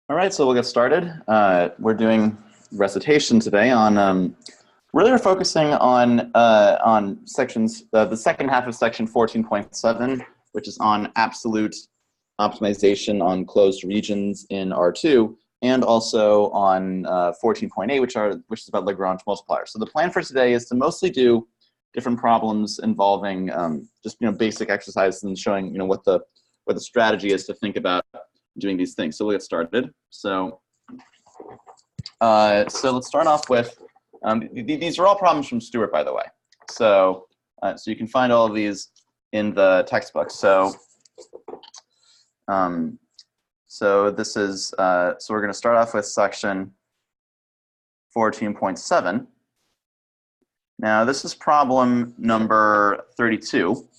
All right, so we'll get started. We're doing recitation today on really we're focusing on sections the second half of section 14.7, which is on absolute optimization on closed regions in R2, and also on 14.8, which is about Lagrange multipliers. So the plan for today is to mostly do different problems involving just basic exercises and showing what the strategy is to think about doing these things. So we'll get started. So let's start off with, these are all problems from Stewart, by the way. So you can find all of these in the textbook. So this is, so we're going to start off with section 14.7. Now this is problem number 32.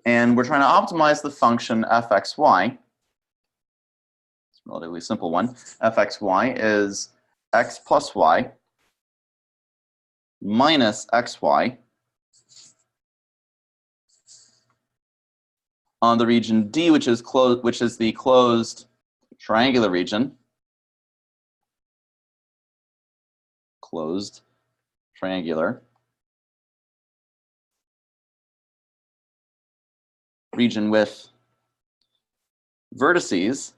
And we're trying to optimize the function fxy. It's a relatively simple one. Fxy is x plus y minus xy on the region D, which is the closed triangular region. Closed triangular region with vertices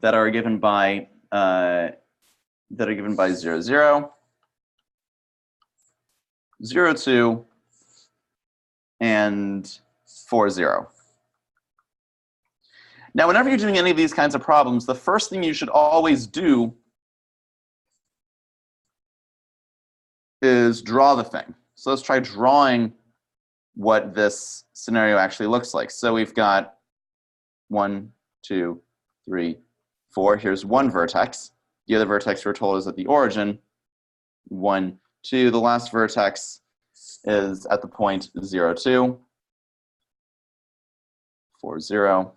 that are given by 0, 0, 0, 2, and 4, 0. Now, whenever you're doing any of these kinds of problems, the first thing you should always do is draw the thing. So let's try drawing what this scenario actually looks like. So we've got 1, 2, 3, 4. Here's one vertex. The other vertex we're told is at the origin. 1, 2. The last vertex is at the point 0, 2. 4, 0.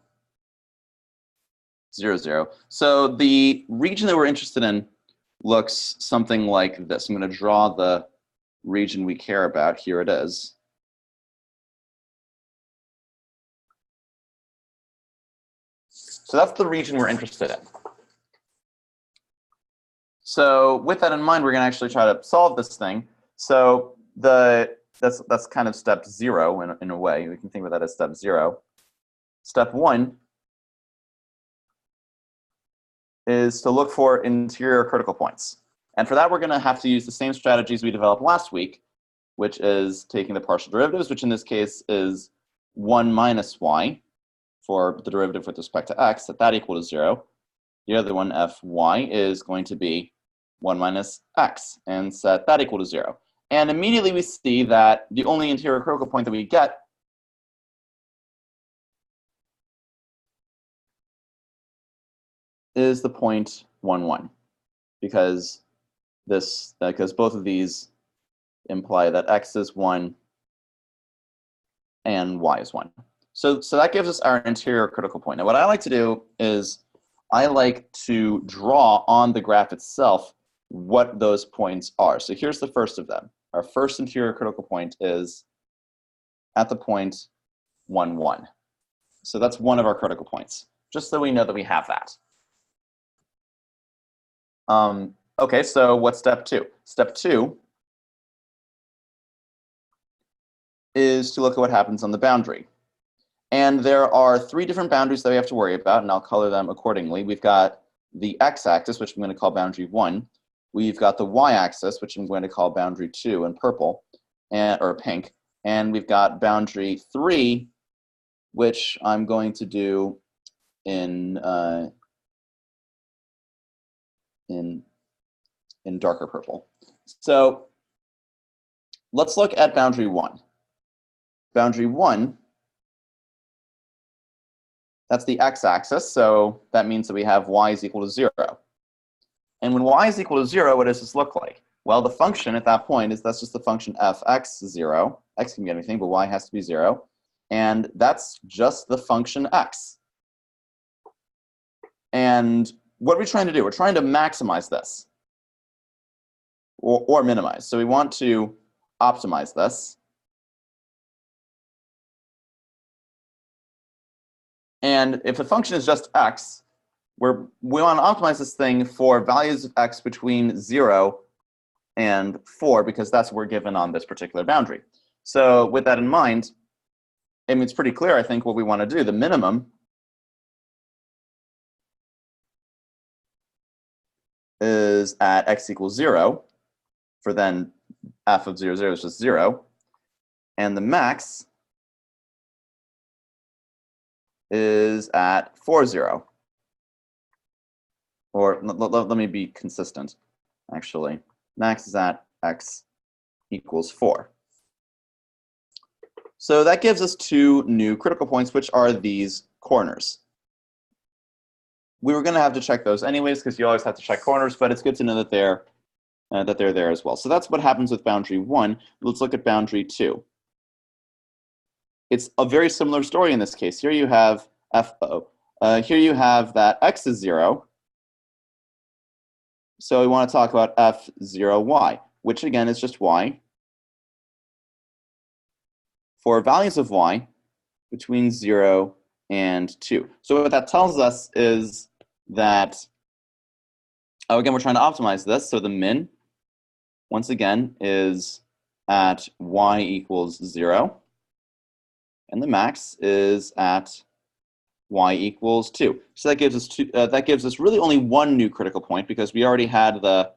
0, 0. So the region that we're interested in looks something like this. I'm going to draw the region we care about. Here it is. So that's the region we're interested in. So with that in mind, we're going to actually try to solve this thing. So that's kind of step 0 in a way. We can think of that as step 0. Step 1 is to look for interior critical points. And for that, we're going to have to use the same strategies we developed last week, which is taking the partial derivatives, which in this case is 1 minus y for the derivative with respect to x, set that equal to 0. The other one, fy, is going to be 1 minus x, and set that equal to 0. And immediately we see that the only interior critical point that we get is the point 1, 1, because both of these imply that x is 1 and y is 1. So that gives us our interior critical point. Now what I like to do is I like to draw on the graph itself what those points are. So here's the first of them. Our first interior critical point is at the point 1, 1. So that's one of our critical points, just so we know that we have that. Okay, so what's step 2? Step 2 is to look at what happens on the boundary. And there are 3 different boundaries that we have to worry about, and I'll color them accordingly. We've got the x-axis, which I'm going to call boundary 1. We've got the y-axis, which I'm going to call boundary 2 in purple, or pink. And we've got boundary 3, which I'm going to do in darker purple. So let's look at boundary 1. Boundary 1, that's the x-axis, so that means that we have y is equal to 0. And when y is equal to 0, what does this look like? Well, the function at that point that's just the function fx0. X can be anything, but y has to be 0. And that's just the function x. And what are we trying to do? We're trying to maximize this, or minimize. So we want to optimize this. And if the function is just x, we want to optimize this thing for values of x between 0 and 4, because that's what we're given on this particular boundary. So with that in mind, I mean, it's pretty clear, I think, what we want to do. The minimum is at x equals 0, for then f of 0, 0 is just 0. And the max is at 4, 0. Or let me be consistent, actually. Max is at x equals 4. So that gives us two new critical points, which are these corners. We were going to have to check those anyways, because you always have to check corners, but it's good to know that they're there as well. So that's what happens with boundary 1. Let's look at boundary 2. It's a very similar story in this case. Here you have here you have that x is 0. So we want to talk about f0y, which again is just y. For values of y between 0 and 2. So what that tells us is that, again, we're trying to optimize this. So the min, once again, is at y equals 0. And the max is at y equals 2. So that gives us that gives us really only one new critical point, because we already had the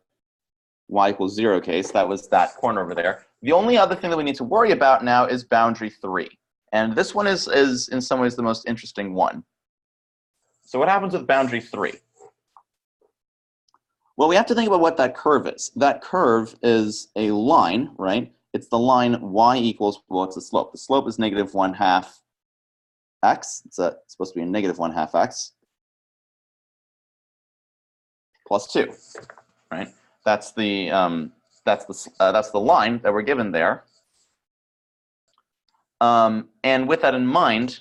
y equals 0 case. That was that corner over there. The only other thing that we need to worry about now is boundary 3. And this one is in some ways the most interesting one. So what happens with boundary 3? Well, we have to think about what that curve is. That curve is a line, right? It's the line y equals, well, it's the slope. The slope is negative 1/2 x. It's supposed to be a negative 1/2 x plus 2, right? That's the line that we're given there. And with that in mind,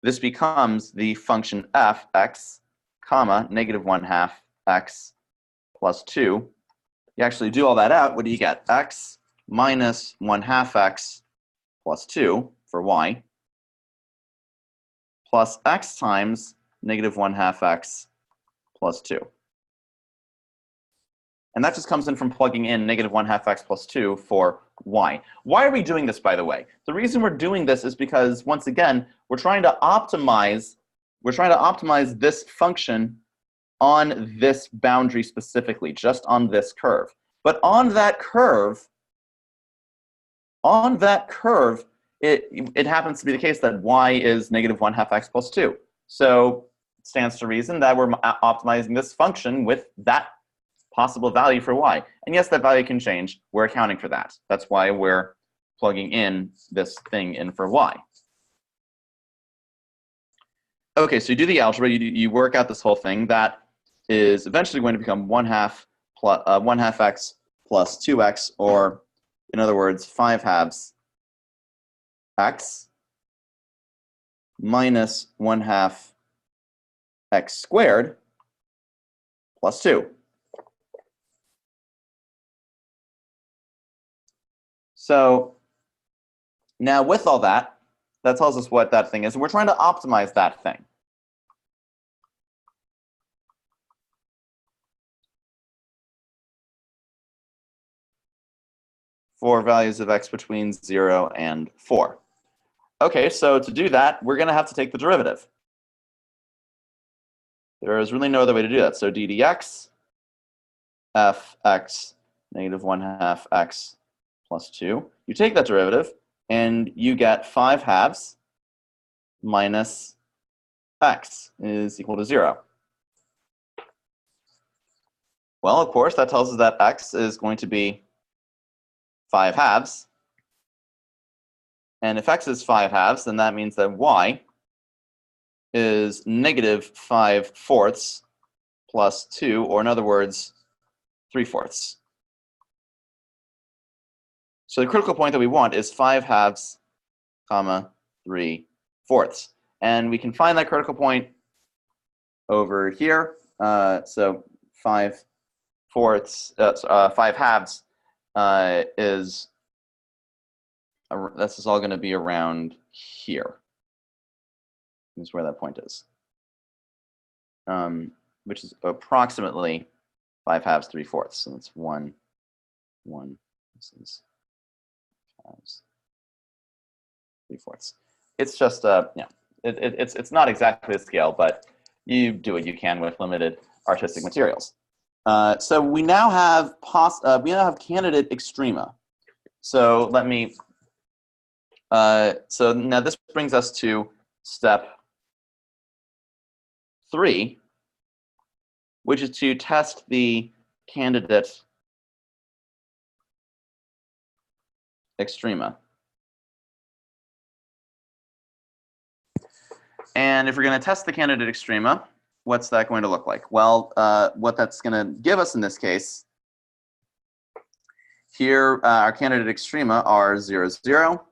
this becomes the function f x comma negative 1/2 x plus 2. You actually do all that out, what do you get? X minus 1/2 x plus 2 for y, plus x times negative 1/2 x plus 2. And that just comes in from plugging in negative 1/2 x plus 2 for y. Why are we doing this, by the way? The reason we're doing this is because, once again, we're trying to optimize this function on this boundary specifically, just on this curve. But on that curve, it happens to be the case that y is negative 1/2 x plus 2. So it stands to reason that we're optimizing this function with that possible value for y. And yes, that value can change. We're accounting for that. That's why we're plugging in this thing in for y. Okay, so you do the algebra, you work out this whole thing. That is eventually going to become 1/2 x plus 2x, or in other words, 5/2 x minus 1/2 x squared plus 2. So now with all that, that tells us what that thing is, and we're trying to optimize that thing. For values of x between 0 and 4. Okay, so to do that, we're going to have to take the derivative. There is really no other way to do that. So d dx, fx negative 1/2 x plus 2. You take that derivative, and you get 5/2 minus x is equal to 0. Well, of course, that tells us that x is going to be 5/2. And if x is 5/2, then that means that y is negative 5/4 plus 2, or in other words, 3/4. So the critical point that we want is 5/2 comma 3/4. And we can find that critical point over here. So 5/4, 5/2 is, this is all going to be around here. is where that point is, which is approximately 5/2, 3/4. So that's 1, 1. This is 5/2, 3/4. It's just it's not exactly a scale, but you do what you can with limited artistic materials. So we now have candidate extrema. So let me. So now this brings us to step 3, which is to test the candidate extrema. And if we're going to test the candidate extrema, what's that going to look like? Well, what that's going to give us in this case, here our candidate extrema are 0, 0,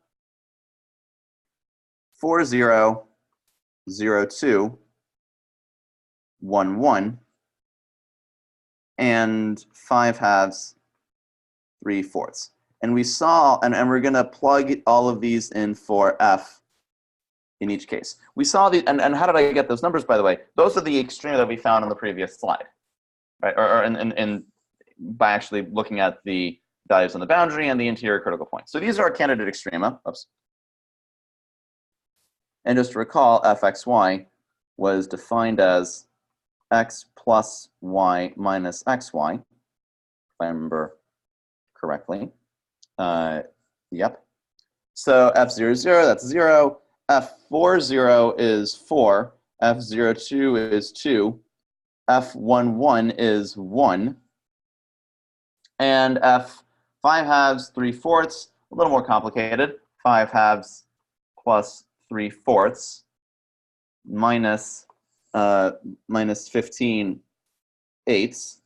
4, 0, 0, 2, 1, 1, and 5/2, 3/4. And we saw, and we're going to plug all of these in for F in each case. We saw the, and how did I get those numbers, by the way? Those are the extrema that we found on the previous slide, right? Or by actually looking at the values on the boundary and the interior critical point. So these are our candidate extrema. Oops. And just to recall, fxy was defined as x plus y minus xy, if I remember correctly. Yep. So f0, 0, that's 0. f4, 0 is 4. f0, 2 is 2. f1, 1 is 1. And f5/2, 3/4, a little more complicated. 5/2 plus 3/4 minus 15/8.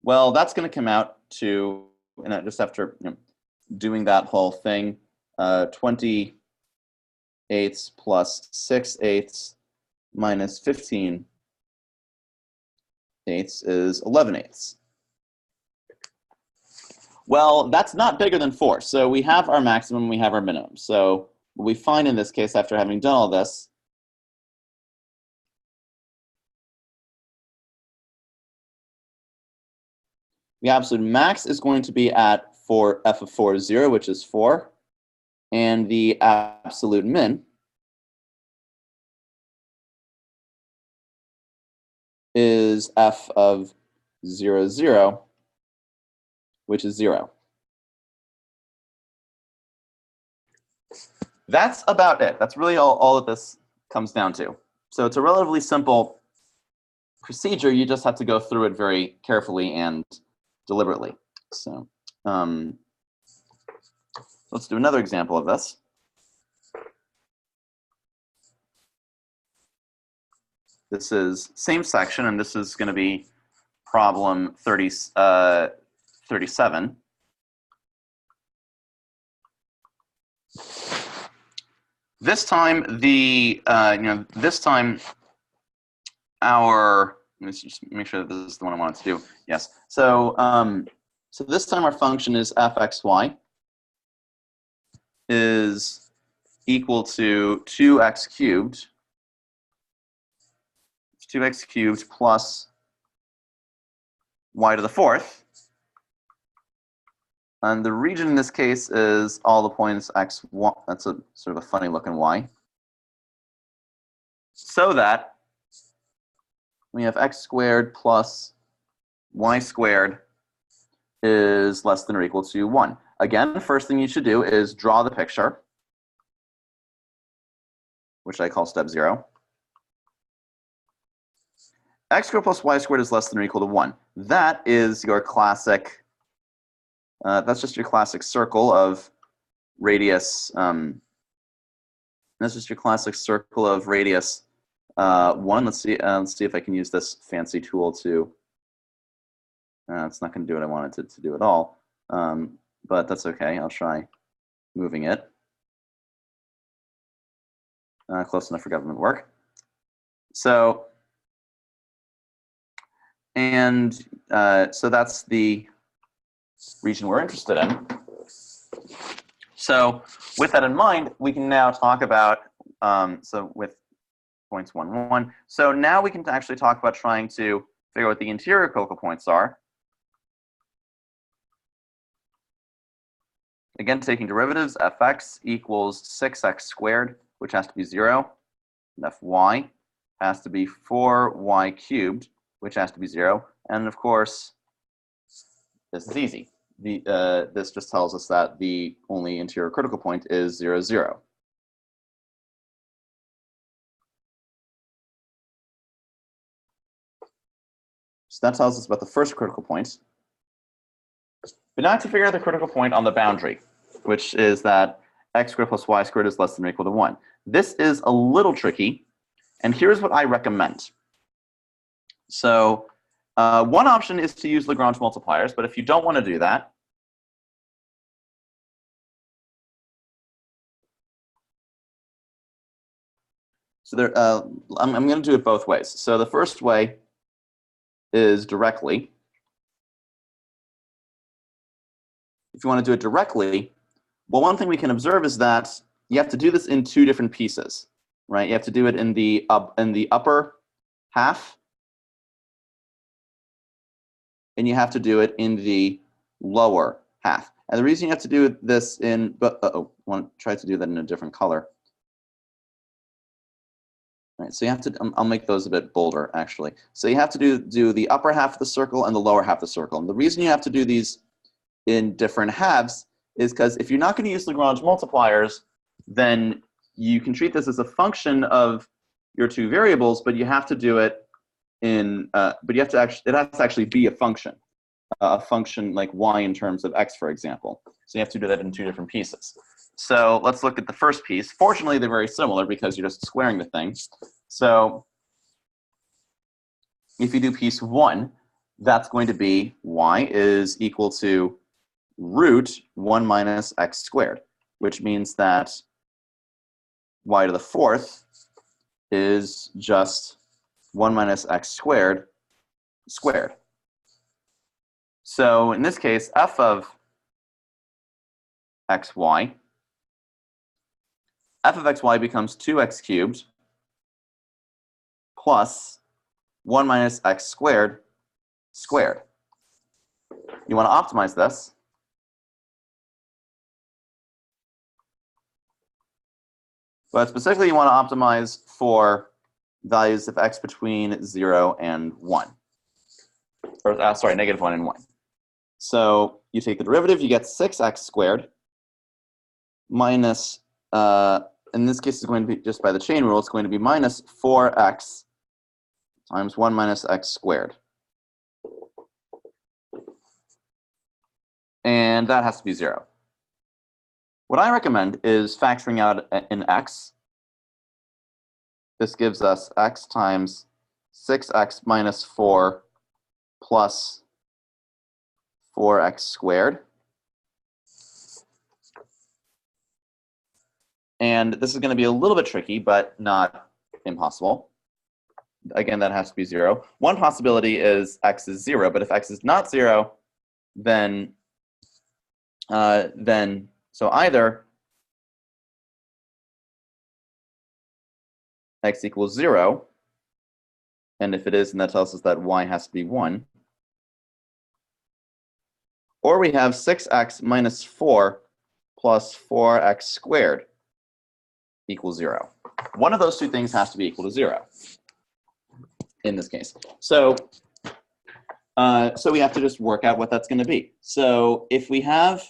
Well, that's going to come out to, and just after doing that whole thing, 20/8 plus 6/8 minus 15/8 is 11/8. Well, that's not bigger than 4. So we have our maximum, we have our minimum. So what we find in this case, after having done all this, the absolute max is going to be at f of 4, 0, which is 4. And the absolute min is f of 0, 0, which is 0. That's about it. That's really all that this comes down to. So it's a relatively simple procedure. You just have to go through it very carefully and deliberately. So let's do another example of this. This is same section, and this is going to be problem 37. This time, let me just make sure that this is the one I wanted to do. Yes. So, so this time our function is fxy is equal to 2x cubed. 2x cubed plus y to the 4th. And the region in this case is all the points x1. That's a sort of a funny looking y. So that we have x squared plus y squared is less than or equal to 1. Again, the first thing you should do is draw the picture, which I call step 0. X squared plus y squared is less than or equal to 1. That is your classic, that's just your classic circle of radius, that's just your classic circle of radius 1. Let's see if I can use this fancy tool to, it's not going to do what I wanted it to do at all, but that's okay. I'll try moving it. Close enough for government work. So, and so that's the region we're interested in. So with that in mind, we can now talk about So with points 1, 1. So now we can actually talk about trying to figure out what the interior critical points are. Again, taking derivatives, fx equals 6x squared, which has to be 0. And fy has to be 4y cubed, which has to be 0. And of course, this is easy. This just tells us that the only interior critical point is 0, 0. So that tells us about the first critical point. But now I have to figure out the critical point on the boundary, which is that x squared plus y squared is less than or equal to 1. This is a little tricky, and here's what I recommend. So one option is to use Lagrange multipliers, but if you don't want to do that, so I'm going to do it both ways. So the first way is directly. If you want to do it directly, well, one thing we can observe is that you have to do this in two different pieces, right? You have to do it in the upper half, and you have to do it in the lower half. And the reason you have to do this in, I want to try to do that in a different color. Right, so you have to, I'll make those a bit bolder, actually. So you have to do the upper half of the circle and the lower half of the circle. And the reason you have to do these in different halves is because if you're not going to use Lagrange multipliers, then you can treat this as a function of your two variables, but you have to do it in, but you have to actually, it has to actually be a function like y in terms of x, for example. So you have to do that in two different pieces. So let's look at the first piece. Fortunately, they're very similar because you're just squaring the thing. So if you do piece 1, that's going to be y is equal to root 1 minus x squared, which means that y to the 4th is just 1 minus x squared squared. So in this case, f of xy, f of xy becomes 2x cubed plus 1 minus x squared squared. You want to optimize this. But specifically, you want to optimize for values of x between 0 and 1. Or, sorry, negative 1 and 1. So you take the derivative, you get 6x squared minus, in this case, it's going to be just by the chain rule, it's going to be minus 4x times 1 minus x squared. And that has to be 0. What I recommend is factoring out an x. This gives us x times 6x minus 4 plus 4x squared. And this is going to be a little bit tricky, but not impossible. Again, that has to be 0. One possibility is x is 0, but if x is not 0, then so either x equals 0, and if it is, then that tells us that y has to be 1. Or we have 6x minus 4 plus 4x squared equals 0. One of those two things has to be equal to 0 in this case. So we have to just work out what that's going to be. So if we have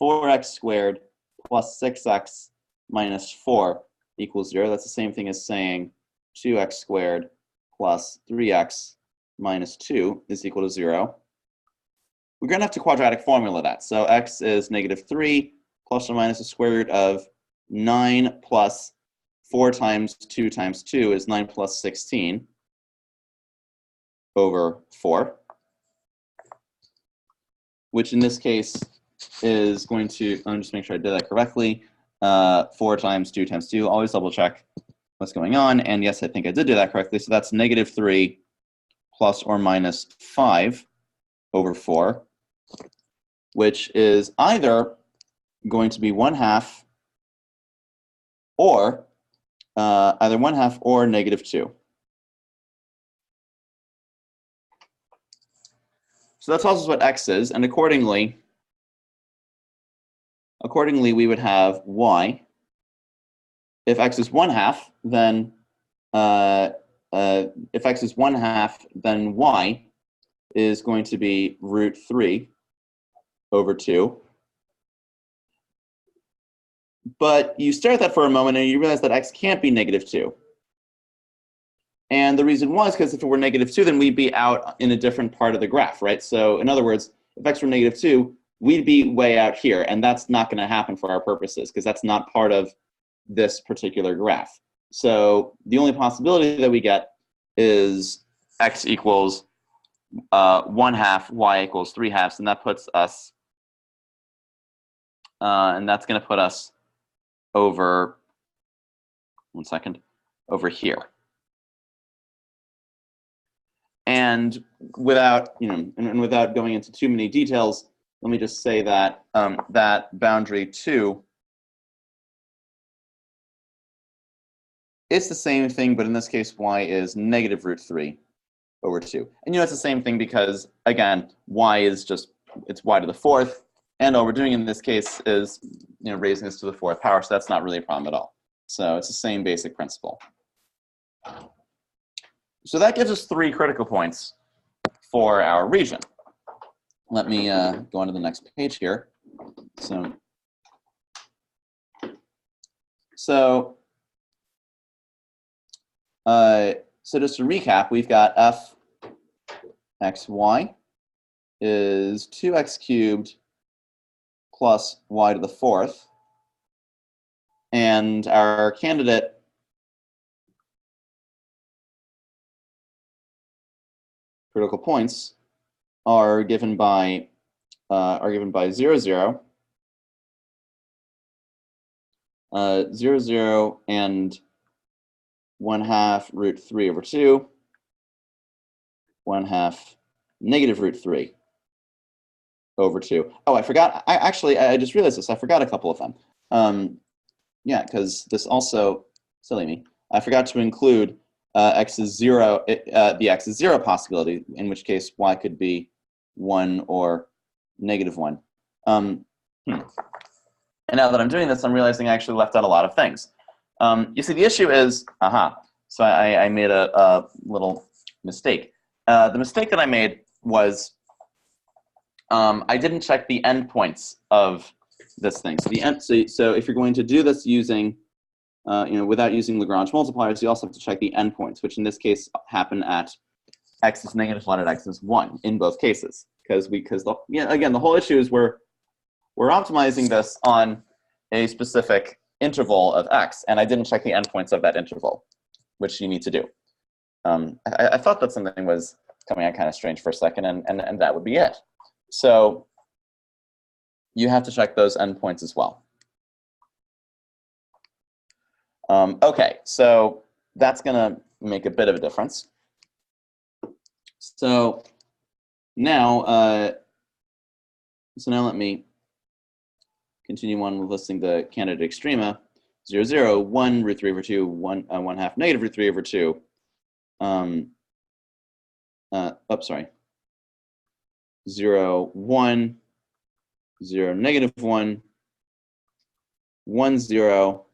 4x squared plus 6x minus 4 equals 0, that's the same thing as saying 2x squared plus 3x minus 2 is equal to 0. We're going to have to quadratic formula that. So x is negative 3 plus or minus the square root of 9 plus 4 times 2 times 2 is 9 plus 16 over 4, which in this case is going to, let me just make sure I did that correctly, 4 times 2 times 2. Always double check what's going on. And yes, I think I did do that correctly. So that's negative 3 plus or minus 5 over 4, which is either going to be 1/2 or either 1/2 or -2. So that tells us what x is, and accordingly, we would have y. If x is 1/2, then if x is 1/2, then y is going to be √3/2. But you stare at that for a moment and you realize that x can't be -2. And the reason was because if it were -2, then we'd be out in a different part of the graph, right? So in other words, if x were -2, we'd be way out here, and that's not going to happen for our purposes because that's not part of this particular graph. So the only possibility that we get is x equals 1/2, y equals 3/2, and that puts us, and that's going to put us over, over here. And without, and without going into too many details, let me just say that that boundary 2 is the same thing, but in this case, y is -√3/2. And it's the same thing because, again, y is just, it's y to the 4th, and all we're doing in this case is, raising this to the 4th power, so that's not really a problem at all. So it's the same basic principle. So that gives us 3 critical points for our region. Let me go on to the next page here. So just to recap, we've got f x y is 2x cubed plus y to the 4th. And our candidate critical points are given by 0, 0, 0, 0, and 1/2 √3/2, 1/2 -√3/2. Oh, I forgot. I just realized this. I forgot a couple of them. Yeah, because this also, silly me, I forgot to include x is 0, the x is 0 possibility, in which case y could be 1 or -1. And now that I'm doing this, I'm realizing I actually left out a lot of things. You see, the issue is, so I made a little mistake. The mistake that I made was I didn't check the endpoints of this thing. So if you're going to do this using, without using Lagrange multipliers, you also have to check the endpoints, which in this case happen at x is -1 and x is 1 in both cases. Because again, the whole issue is we're optimizing this on a specific interval of x, and I didn't check the endpoints of that interval, which you need to do. I thought that something was coming out kind of strange for a second, and that would be it. So you have to check those endpoints as well. Okay, so that's going to make a bit of a difference. So now, let me continue on with listing the candidate extrema. 0, 0, 1 √3/2, 1/2 -√3/2. Sorry. 0, 1, 0, -1, 1, 0,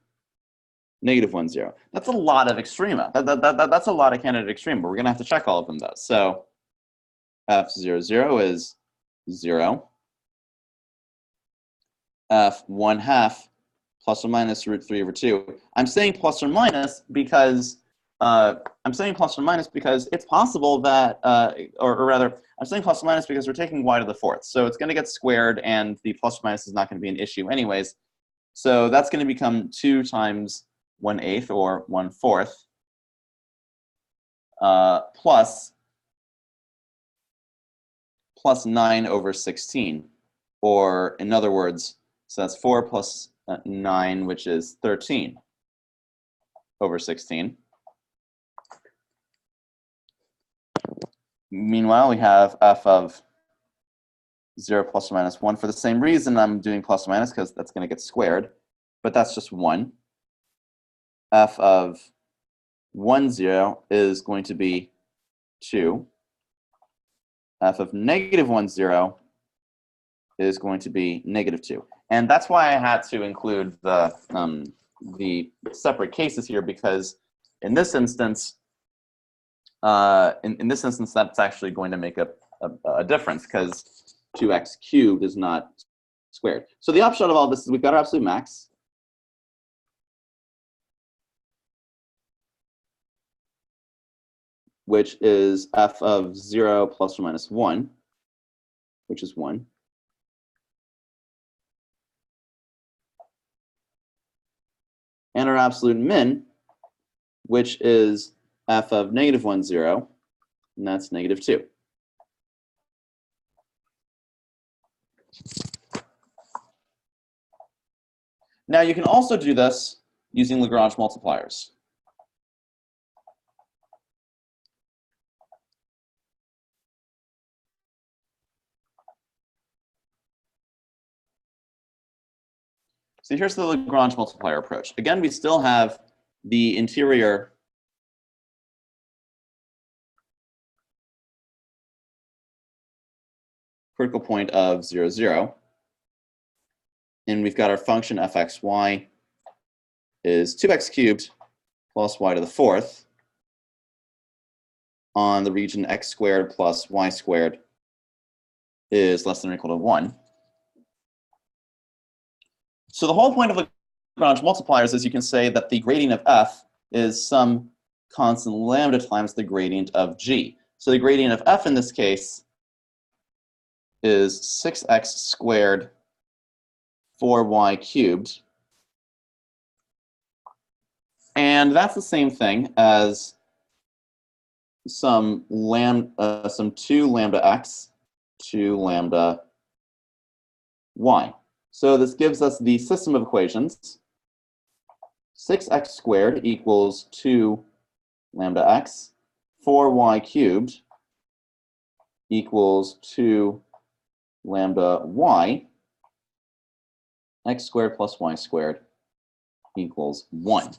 -1, 0. That's a lot of extrema. That's a lot of candidate extrema, but we're going to have to check all of them, though. So f0, 0 is 0. f 1/2 plus or minus √3/2. I'm saying plus or minus because it's possible that, or rather, I'm saying plus or minus because we're taking y to the 4th. So it's going to get squared, and the plus or minus is not going to be an issue anyways. So that's going to become 2 times 1/8 or 1/4 plus 9 over 16. Or in other words, so that's 4 plus 9, which is 13 over 16. Meanwhile, we have f of 0 plus or minus 1. For the same reason, I'm doing plus or minus because that's going to get squared, but that's just 1. f of 1, 0 is going to be 2. F of negative 1, 0 is going to be negative 2. And that's why I had to include the separate cases here, because in this instance, that's actually going to make a difference, because 2x cubed is not squared. So the upshot of all this is we've got our absolute max. Which is f of 0 plus or minus 1, which is 1. And our absolute min, which is f of negative 1, 0, and that's negative 2. Now you can also do this using Lagrange multipliers. So here's the Lagrange multiplier approach. Again, we still have the interior critical point of 0, 0. And we've got our function fxy is 2x cubed plus y to the 4th on the region x squared plus y squared is less than or equal to 1. So the whole point of Lagrange multipliers is you can say that the gradient of f is some constant lambda times the gradient of g. So the gradient of f in this case is 6x squared 4y cubed. And that's the same thing as some 2 lambda x, 2 lambda y. So this gives us the system of equations. 6x squared equals 2 lambda x. 4y cubed equals 2 lambda y. X squared plus y squared equals 1.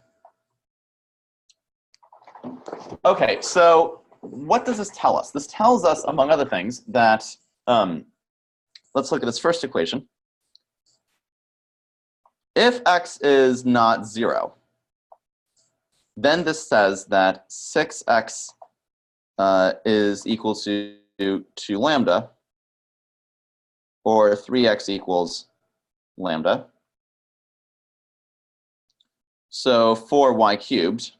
Okay, so what does this tell us? This tells us, among other things, that, let's look at this first equation. If x is not 0, then this says that 6x is equal to 2 lambda, or 3x equals lambda. So 4y cubed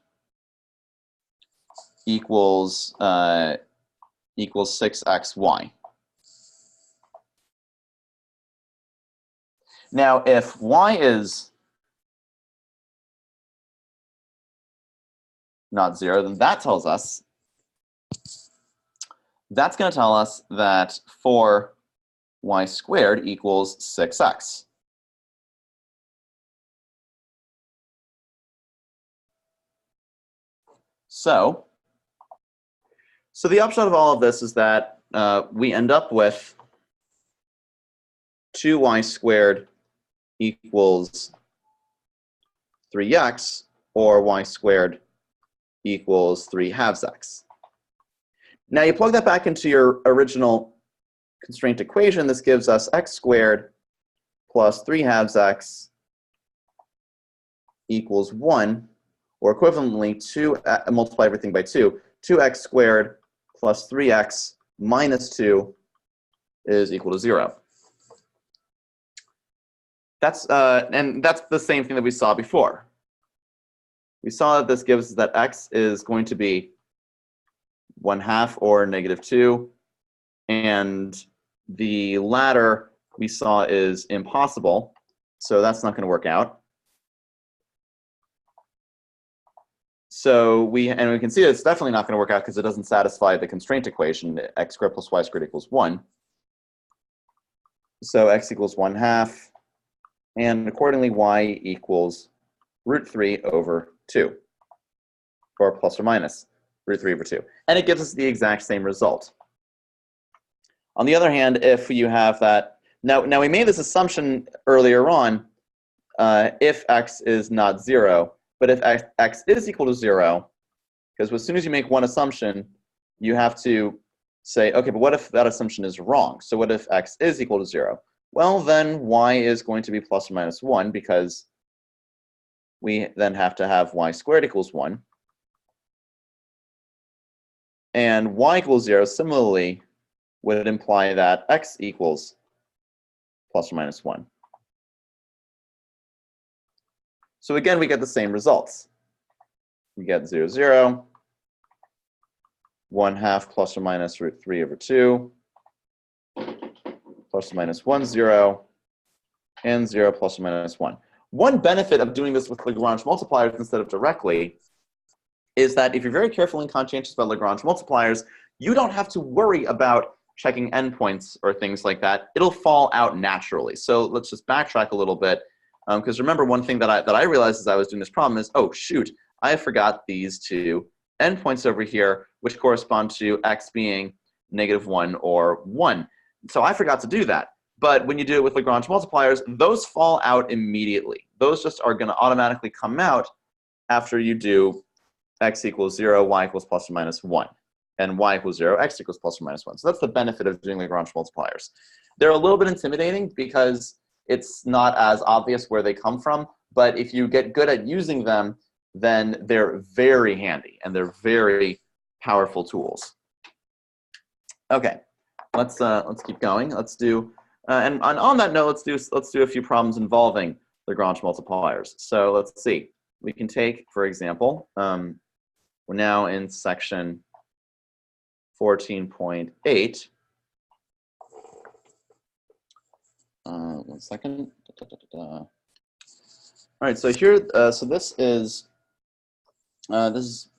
equals 6xy. Now, if y is not 0, then that's going to tell us that 4y squared equals 6x. So the upshot of all of this is that we end up with 2y squared equals 3x, or y squared equals 3/2 x. Now you plug that back into your original constraint equation. This gives us x squared plus 3/2 x equals 1, or equivalently, multiply everything by 2. 2x squared plus 3x minus 2 is equal to 0. And that's the same thing that we saw before. We saw that this gives us that x is going to be 1/2 or negative 2, and the latter we saw is impossible, so that's not going to work out. So we can see that it's definitely not going to work out because it doesn't satisfy the constraint equation, x squared plus y squared equals 1. So x equals 1/2, and accordingly y equals √3/2, or plus or minus √3/2. And it gives us the exact same result. On the other hand, if you have that, now we made this assumption earlier on, if x is not 0, But if x is equal to 0, because as soon as you make one assumption, you have to say, okay, but what if that assumption is wrong? So what if x is equal to 0? Well, then y is going to be plus or minus 1, because we then have to have y squared equals 1. And y equals 0, similarly, would imply that x equals plus or minus 1. So again, we get the same results. We get 0, 0, 1/2 plus or minus root 3 over 2, plus or minus 1, 0, and 0 plus or minus 1. One benefit of doing this with Lagrange multipliers instead of directly is that if you're very careful and conscientious about Lagrange multipliers, you don't have to worry about checking endpoints or things like that. It'll fall out naturally. So let's just backtrack a little bit. Because remember, one thing that I realized as I was doing this problem is, oh, shoot, I forgot these two endpoints over here, which correspond to x being -1 or 1. So I forgot to do that. But when you do it with Lagrange multipliers, those fall out immediately. Those just are going to automatically come out after you do x equals 0, y equals plus or minus 1. And y equals 0, x equals plus or minus 1. So that's the benefit of doing Lagrange multipliers. They're a little bit intimidating because it's not as obvious where they come from, but if you get good at using them, then they're very handy and they're very powerful tools. Okay, let's keep going. Let's do and on that note, let's do a few problems involving Lagrange multipliers. So let's see. We can take, for example, we're now in section 14.8. 1 second. All right, so here, so this is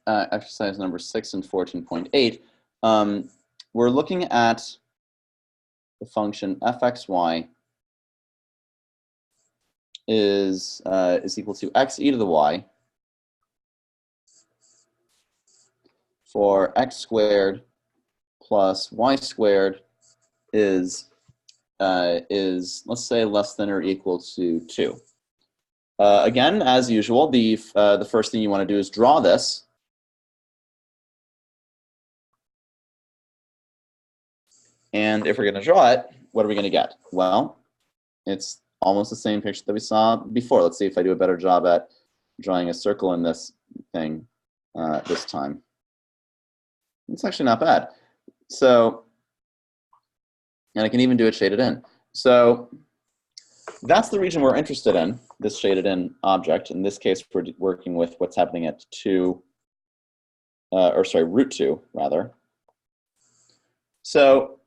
exercise number 6 in 14.8. We're looking at the function fxy is equal to x e to the y for x squared plus y squared is let's say less than or equal to 2. Again, as usual, the first thing you want to do is draw this. And if we're going to draw it, what are we going to get? Well, it's almost the same picture that we saw before. Let's see if I do a better job at drawing a circle in this thing this time. It's actually not bad. So, and I can even do it shaded in. So that's the region we're interested in, this shaded in object. In this case, we're working with what's happening at root 2, rather. So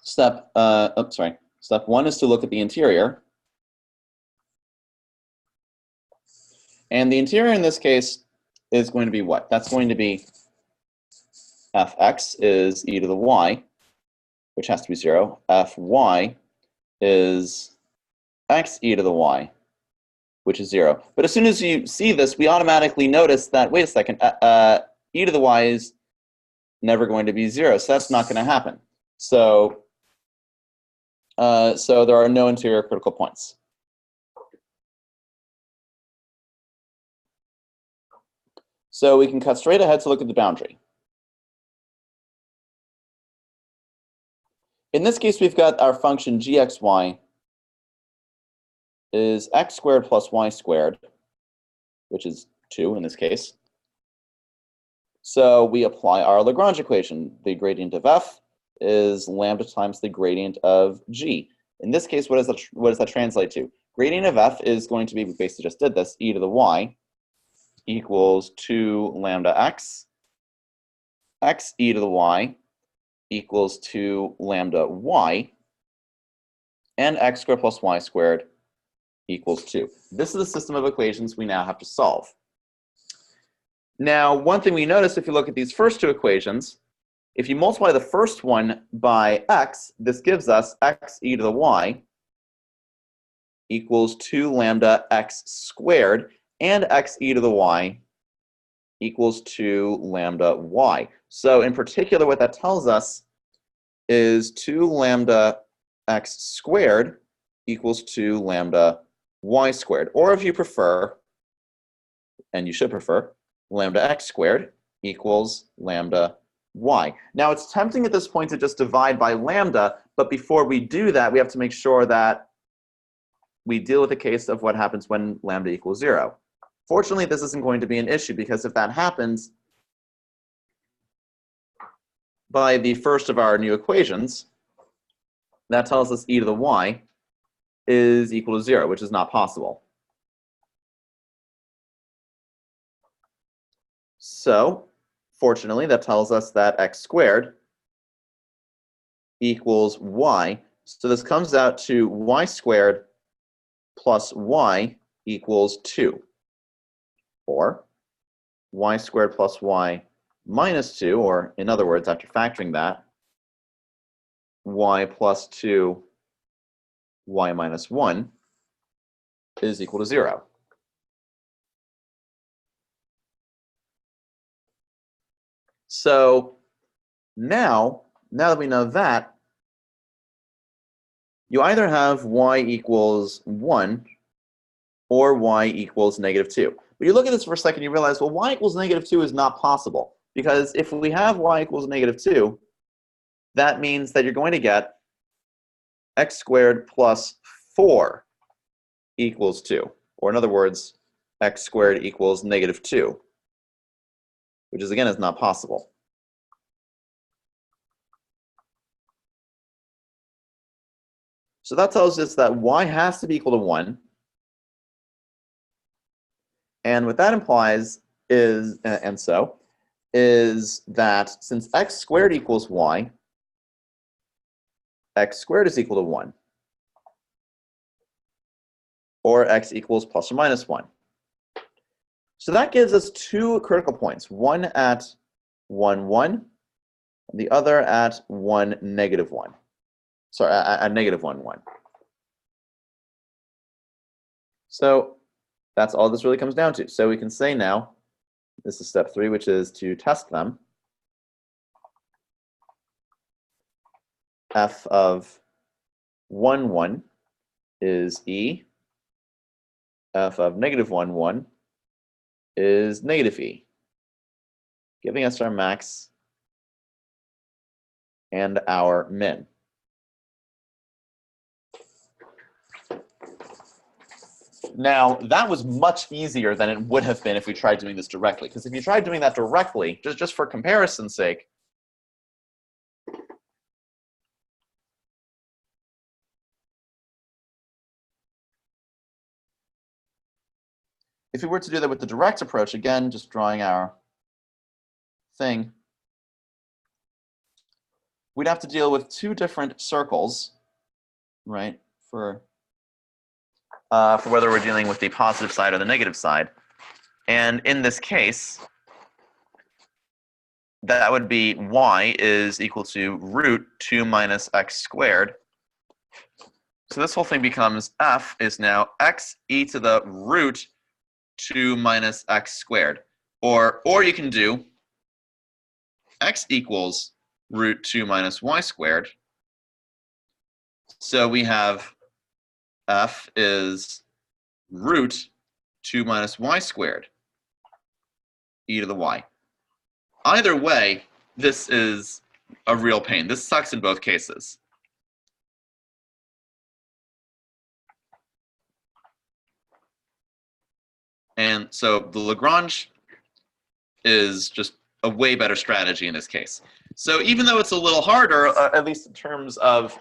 step 1 is to look at the interior. And the interior in this case is going to be what? That's going to be fx is e to the y, which has to be 0. Fy is x e to the y, which is 0. But as soon as you see this, we automatically notice that, wait a second, e to the y is never going to be 0, so that's not going to happen. So, so there are no interior critical points. So we can cut straight ahead to look at the boundary. In this case, we've got our function gxy is x squared plus y squared, which is 2 in this case. So we apply our Lagrange equation. The gradient of f is lambda times the gradient of g. In this case, what does that translate to? Gradient of f is going to be, we basically just did this, e to the y equals 2 lambda x e to the y equals 2 lambda y, and x squared plus y squared equals 2. This is the system of equations we now have to solve. Now, one thing we notice if you look at these first two equations, if you multiply the first one by x, this gives us x e to the y equals 2 lambda x squared, and x e to the y equals 2 lambda y. So in particular, what that tells us is 2 lambda x squared equals 2 lambda y squared. Or if you prefer, and you should prefer, lambda x squared equals lambda y. Now it's tempting at this point to just divide by lambda, but before we do that, we have to make sure that we deal with the case of what happens when lambda equals 0. Fortunately, this isn't going to be an issue, because if that happens, by the first of our new equations, that tells us e to the y is equal to 0, which is not possible. So, fortunately, that tells us that x squared equals y. So this comes out to y squared plus y equals 2. Or y squared plus y minus 2, or in other words, after factoring that, y plus 2, y minus 1 is equal to 0. So now that we know that, you either have y equals 1 or y equals negative 2. But you look at this for a second, you realize, well, y equals negative 2 is not possible. Because if we have y equals negative 2, that means that you're going to get x squared plus 4 equals 2. Or in other words, x squared equals negative 2, which is, again, is not possible. So that tells us that y has to be equal to 1. And what that implies is, is that since x squared equals y, x squared is equal to 1. Or x equals plus or minus 1. So that gives us two critical points, one at 1, 1, and the other at 1, negative 1. Sorry, at negative 1, 1. So that's all this really comes down to. So we can say now, this is step 3, which is to test them. F of 1, 1 is E. F of negative 1, 1 is negative E, giving us our max and our min. Now, that was much easier than it would have been if we tried doing this directly. Because if you tried doing that directly, just for comparison's sake, if we were to do that with the direct approach, again, just drawing our thing, we'd have to deal with two different circles, right, for whether we're dealing with the positive side or the negative side. And in this case, that would be y is equal to root 2 minus x squared. So this whole thing becomes f is now x e to the root 2 minus x squared. Or you can do x equals root 2 minus y squared. So we have f is root 2 minus y squared, e to the y. Either way, this is a real pain. This sucks in both cases. And so the Lagrange is just a way better strategy in this case. So even though it's a little harder, at least in terms of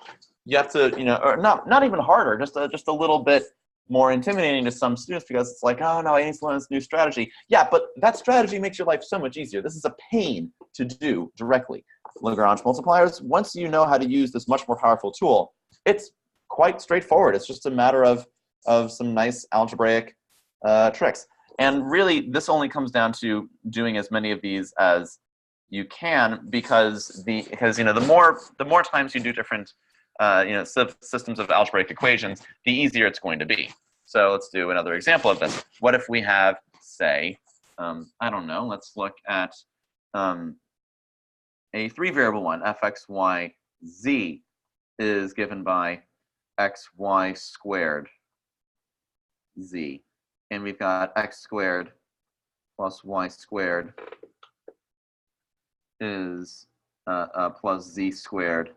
you have to, or not even harder, just a little bit more intimidating to some students, because it's like, oh no, I need to learn this new strategy. Yeah, but that strategy makes your life so much easier. This is a pain to do directly. Lagrange multipliers, once you know how to use this much more powerful tool, it's quite straightforward. It's just a matter of some nice algebraic tricks. And really, this only comes down to doing as many of these as you can, because the more times you do different systems of algebraic equations, the easier it's going to be. So let's do another example of this. What if we have, say, I don't know, let's look at a 3-variable one, fx, y, z, is given by xy squared z. And we've got x squared plus y squared is plus z squared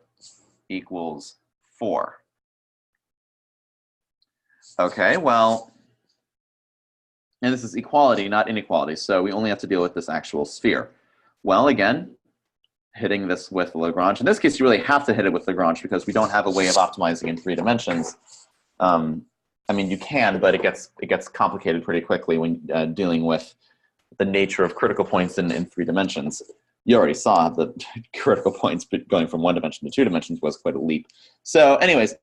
equals 4. Okay, well, and this is equality, not inequality, so we only have to deal with this actual sphere. Well, again, hitting this with Lagrange. In this case, you really have to hit it with Lagrange because we don't have a way of optimizing in 3 dimensions. I mean, you can, but it gets complicated pretty quickly when dealing with the nature of critical points in 3 dimensions. You already saw the critical points going from 1 dimension to 2 dimensions was quite a leap. So anyways,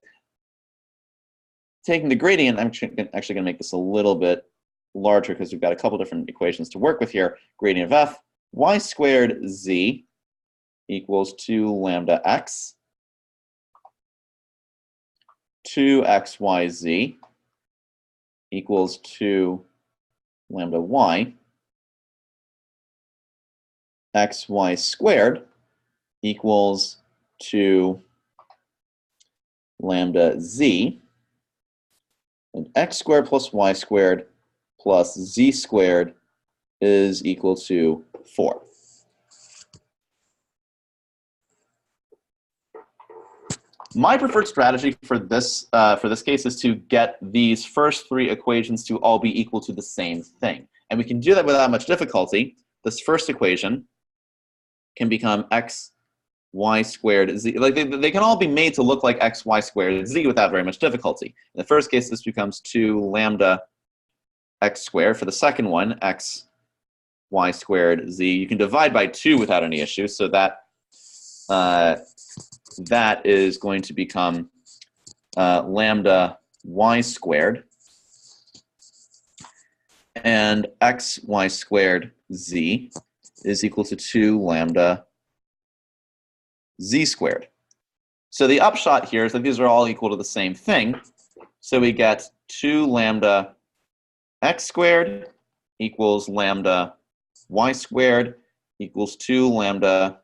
taking the gradient, I'm actually going to make this a little bit larger because we've got a couple different equations to work with here. Gradient of f, y squared z equals 2 lambda x, 2xyz equals 2 lambda y, xy squared equals 2 lambda z, and x squared plus y squared plus z squared is equal to 4. My preferred strategy for this case is to get these first 3 equations to all be equal to the same thing. And we can do that without much difficulty. This first equation can become x y squared z. Like they can all be made to look like x y squared z without very much difficulty. In the first case, this becomes 2 lambda x squared. For the second one, x y squared z. You can divide by 2 without any issue, so that that is going to become lambda y squared, and x y squared z is equal to 2 lambda z squared. So the upshot here is that these are all equal to the same thing. So we get 2 lambda x squared equals lambda y squared equals 2 lambda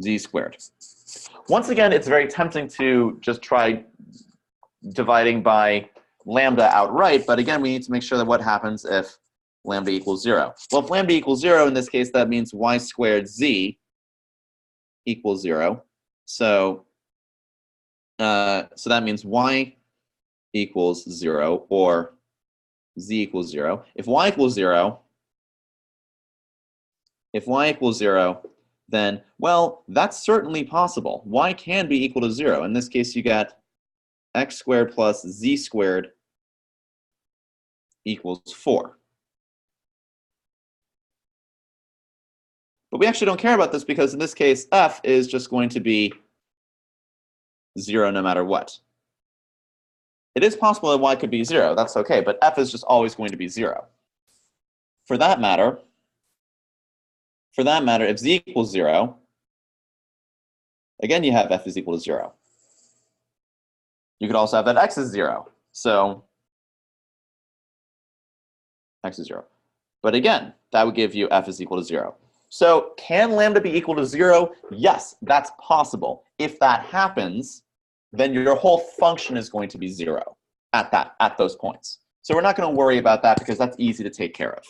z squared. Once again, it's very tempting to just try dividing by lambda outright, but again, we need to make sure that what happens if lambda equals 0. Well, if lambda equals 0, in this case, that means y squared z equals 0. So that means y equals 0 or z equals 0. If y equals 0, then, well, that's certainly possible. Y can be equal to 0. In this case, you get x squared plus z squared equals 4. But we actually don't care about this because in this case, f is just going to be 0 no matter what. It is possible that y could be 0. That's okay, but f is just always going to be 0. For that matter, if z equals 0, again, you have f is equal to 0. You could also have that x is 0. So x is 0. But again, that would give you f is equal to 0. So can lambda be equal to 0? Yes, that's possible. If that happens, then your whole function is going to be 0 at those points. So we're not going to worry about that because that's easy to take care of.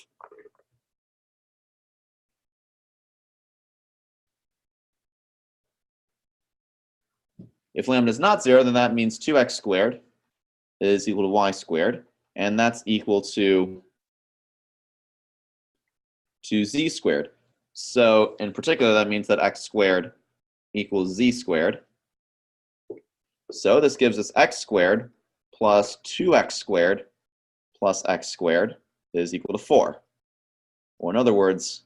If lambda is not 0, then that means 2x squared is equal to y squared, and that's equal to z squared. So in particular, that means that x squared equals z squared. So this gives us x squared plus 2x squared plus x squared is equal to 4. Or in other words,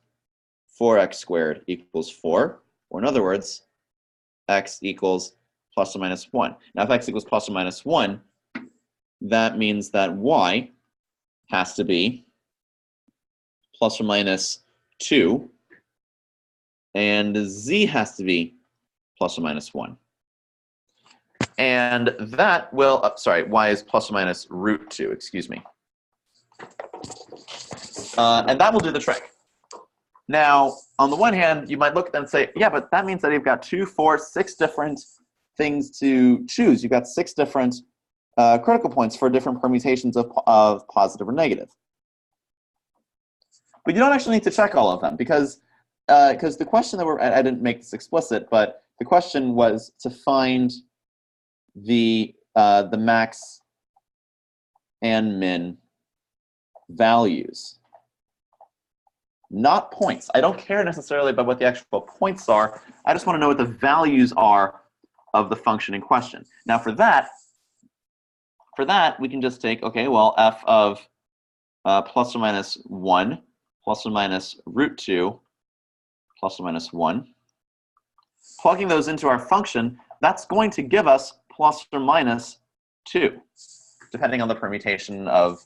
4x squared equals 4. Or in other words, x equals plus or minus 1. Now if x equals plus or minus 1, that means that y has to be plus or minus 2, and z has to be plus or minus 1. And that will, y is plus or minus root 2, excuse me. And that will do the trick. Now, on the one hand, you might look at that and say, yeah, but that means that you've got 2, 4, 6 different things to choose. You've got 6 different critical points for different permutations of positive or negative. But you don't actually need to check all of them because the question that I didn't make this explicit, but the question was to find the max and min values, not points. I don't care necessarily about what the actual points are. I just want to know what the values are of the function in question. Now for that, we can just take, okay, well, f of plus or minus 1, plus or minus root 2, plus or minus 1. Plugging those into our function, that's going to give us plus or minus 2, depending on the permutation of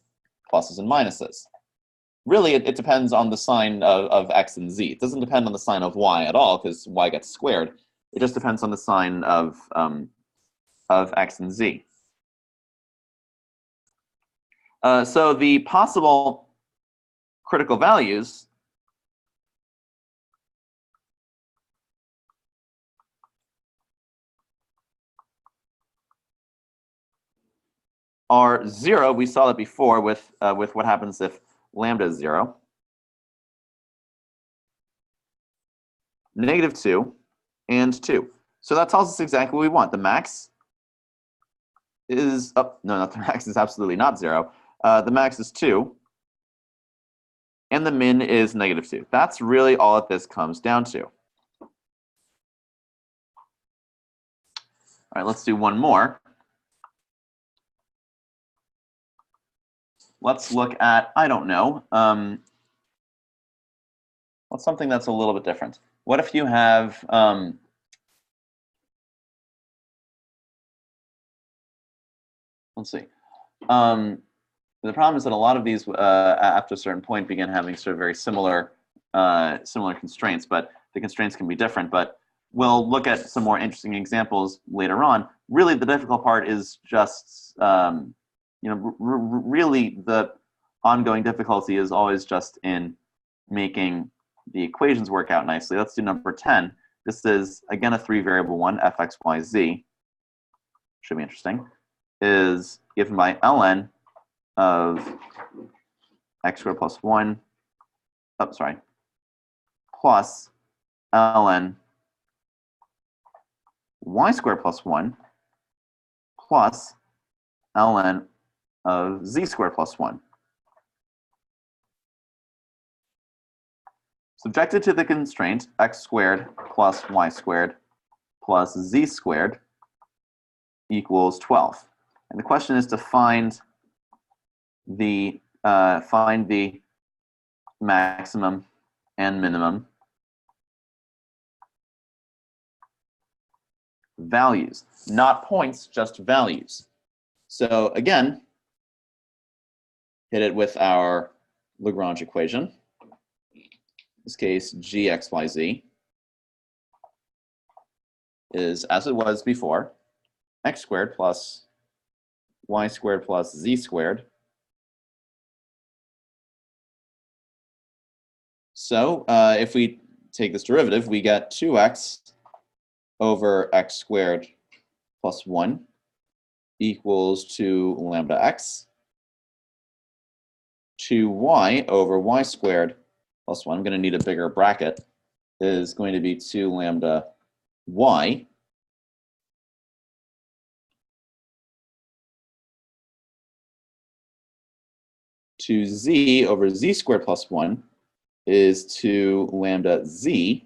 pluses and minuses. Really, it depends on the sign of x and z. It doesn't depend on the sign of y at all, because y gets squared. It just depends on the sign of x and z. So the possible critical values are 0. We saw that before with what happens if lambda is 0. -2 and 2. So that tells us exactly what we want. The max is, oh, no, not the max is absolutely not 0. The max is 2. And the min is -2. That's really all that this comes down to. All right, let's do one more. Let's look at, I don't know, what's something that's a little bit different? What if you have, let's see. The problem is that a lot of these, after a certain point, begin having sort of very similar constraints, but the constraints can be different. But we'll look at some more interesting examples later on. Really, the difficult part is just, really the ongoing difficulty is always just in making the equations work out nicely. Let's do number 10. This is, again, a 3-variable one, f, x, y, z. Should be interesting. Is given by ln of x squared plus 1, plus ln y squared plus 1 plus ln of z squared plus 1. Subjected to the constraint x squared plus y squared plus z squared equals 12. And the question is to find the maximum and minimum values, not points, just values. So again, hit it with our Lagrange equation. In this case, gxyz is, as it was before, x squared plus y squared plus z squared. So if we take this derivative, we get 2x over x squared plus 1 equals 2 lambda x. 2y over y squared plus 1, I'm going to need a bigger bracket, is going to be 2 lambda y. To z over z squared plus 1 is 2 lambda z.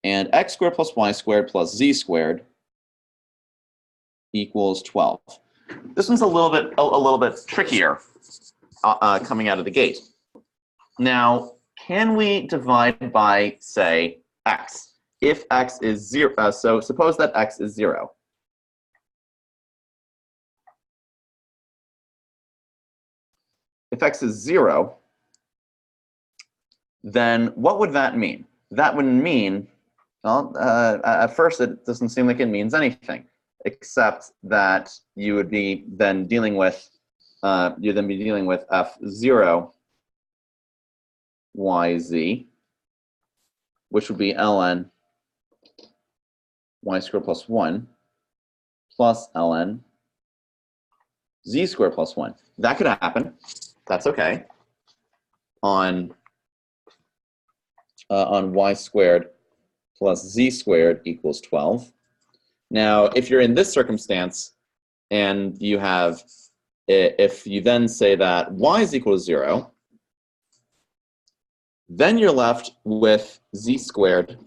And x squared plus y squared plus z squared equals 12. This one's a little bit trickier coming out of the gate. Now, can we divide by, say, x? If x is 0, so suppose that x is 0. If x is 0, then what would that mean? That would mean, well, at first it doesn't seem like it means anything, except that you would be then dealing with, f0 yz, which would be ln y squared plus 1 plus ln z squared plus 1. That could happen. That's okay. on y squared plus z squared equals 12. Now, if you're in this circumstance and you have, if you then say that y is equal to 0, then you're left with z squared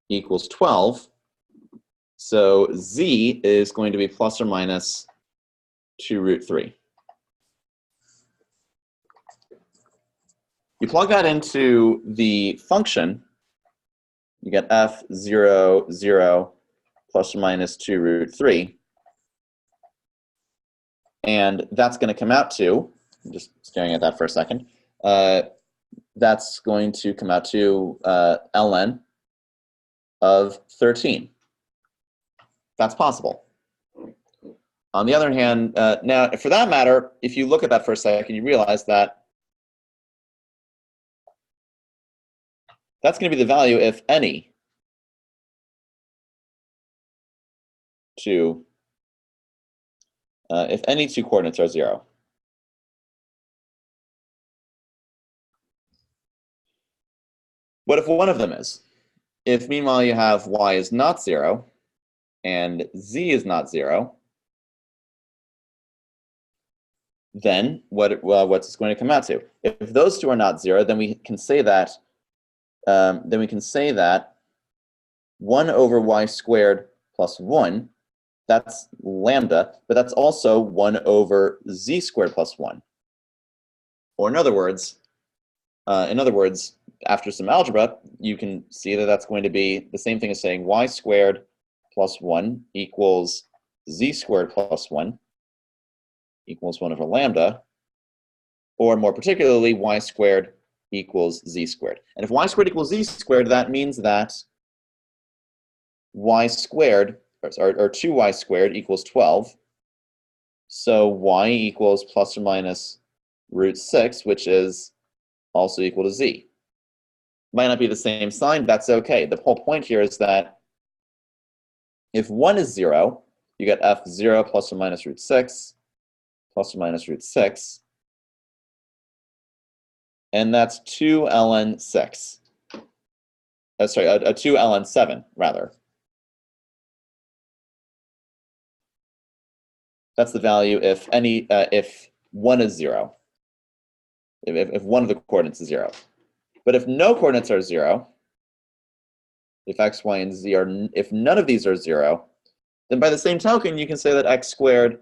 equals 12. So z is going to be plus or minus 2 root 3. You plug that into the function, you get f 0, 0, plus or minus 2 root 3. And that's going to come out to, I'm just staring at that for a second, that's going to come out to ln of 13. That's possible. On the other hand, now, for that matter, if you look at that for a second, you realize that that's going to be the value if any two coordinates are 0. What if one of them is? If meanwhile you have y is not 0 and z is not 0, then what's this going to come out to? If those two are not 0, then we can say that 1 over y squared plus 1, that's lambda, but that's also 1 over z squared plus 1. Or in other words, after some algebra, you can see that that's going to be the same thing as saying y squared plus 1 equals z squared plus 1 equals 1 over lambda, or more particularly, y squared equals z squared. And if y squared equals z squared, that means that y squared, or 2y squared equals 12. So y equals plus or minus root 6, which is also equal to z. Might not be the same sign, that's okay. The whole point here is that if 1 is 0, you get f 0 plus or minus root 6, plus or minus root 6, and that's 2 ln 6. Sorry, 2 ln 7, rather. That's the value if if 1 is 0. If one of the coordinates is 0. But if no coordinates are 0, if x, y, and z are, if none of these are 0, then by the same token, you can say that x squared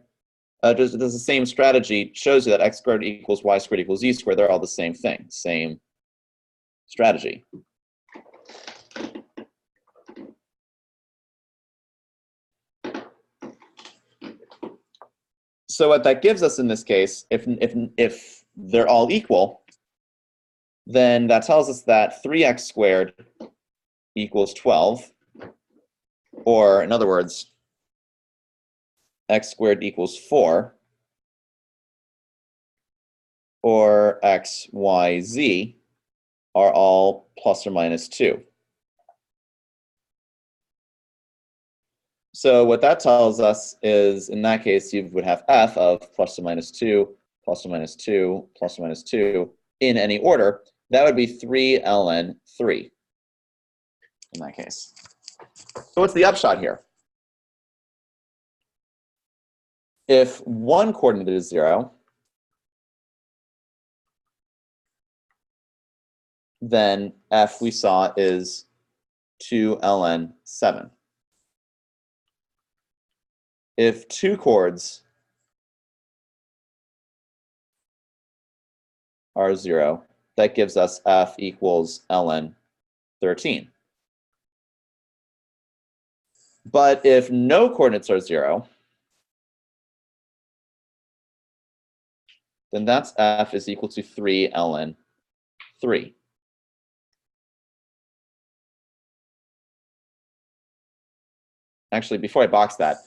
does the same strategy, shows you that x squared equals y squared equals z squared. They're all the same thing, same strategy. So what that gives us in this case, if they're all equal, then that tells us that 3x squared equals 12, or in other words, x squared equals 4, or x, y, z are all plus or minus 2. So what that tells us is, in that case, you would have f of plus or minus 2, plus or minus 2, plus or minus 2 in any order. That would be 3 ln 3 in that case. So what's the upshot here? If one coordinate is 0, then f we saw is 2 ln 7. If two chords are 0, that gives us f equals ln 13. But if no coordinates are 0, then that's f is equal to 3 ln 3. Actually, before I box that,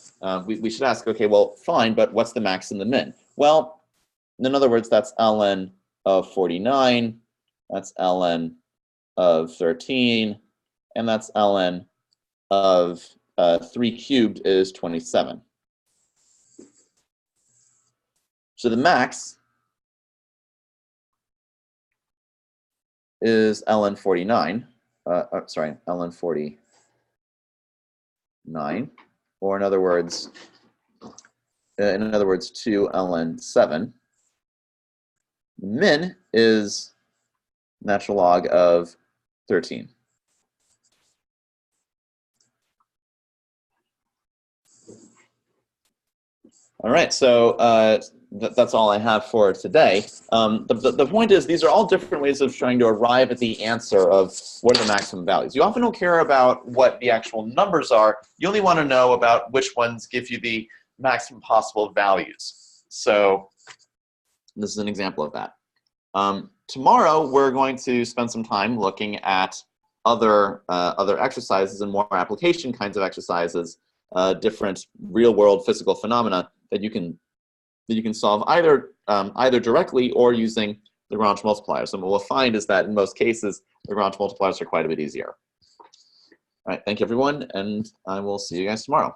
we should ask, okay, well, fine, but what's the max and the min? Well, in other words, that's ln of 49, that's ln of 13, and that's ln of 3 cubed is 27. So the max is ln 49. Sorry, ln 49. Or in other words, 2 ln 7. Min is natural log of 13. All right, so that's all I have for today. The point is, these are all different ways of trying to arrive at the answer of what are the maximum values. You often don't care about what the actual numbers are. You only want to know about which ones give you the maximum possible values. So this is an example of that. Tomorrow, we're going to spend some time looking at other exercises and more application kinds of exercises, different real-world physical phenomena that you can solve either directly or using Lagrange multipliers. And what we'll find is that in most cases, Lagrange multipliers are quite a bit easier. All right, thank you everyone, and I will see you guys tomorrow.